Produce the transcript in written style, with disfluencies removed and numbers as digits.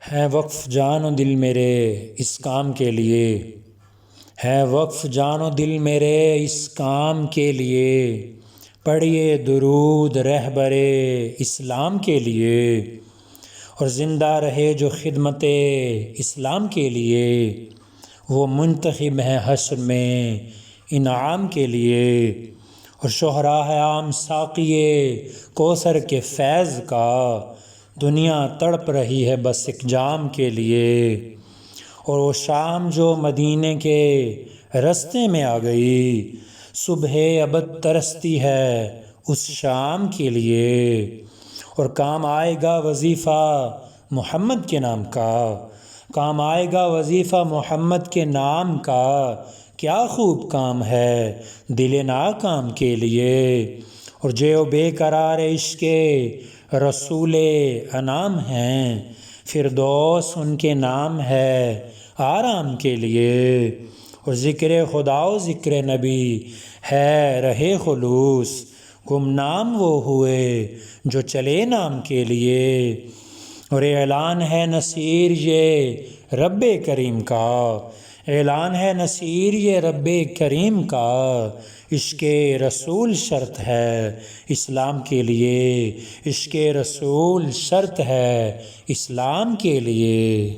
ہے وقف جان و دل میرے اس کام کے لیے، ہے وقف جان و دل میرے اس کام کے لیے، پڑھیے درود رہبر اسلام کے لیے، اور زندہ رہے جو خدمت اسلام کے لیے، وہ منتخب ہے حشر میں انعام کے لیے، اور شہرا ہے عام ساقی کوثر کے فیض کا، دنیا تڑپ رہی ہے بس ایک جام کے لیے، اور وہ شام جو مدینے کے رستے میں آ گئی، صبح ابد ترستی ہے اس شام کے لیے، اور کام آئے گا وظیفہ محمد کے نام کا، کام آئے گا وظیفہ محمد کے نام کا، کیا خوب کام ہے دل ناکام کے لیے، اور جو بے قرار عشق رسول انعام ہیں، فردوس ان کے نام ہے آرام کے لیے، اور ذکر خدا و ذکر نبی ہے رہے خلوص، گمنام وہ ہوئے جو چلے نام کے لیے، اور اعلان ہے نصیر یہ رب کریم کا، اعلان ہے نصیر یہ رب کریم کا، عشق رسول شرط ہے اسلام کے لیے، عشق رسول شرط ہے اسلام کے لیے۔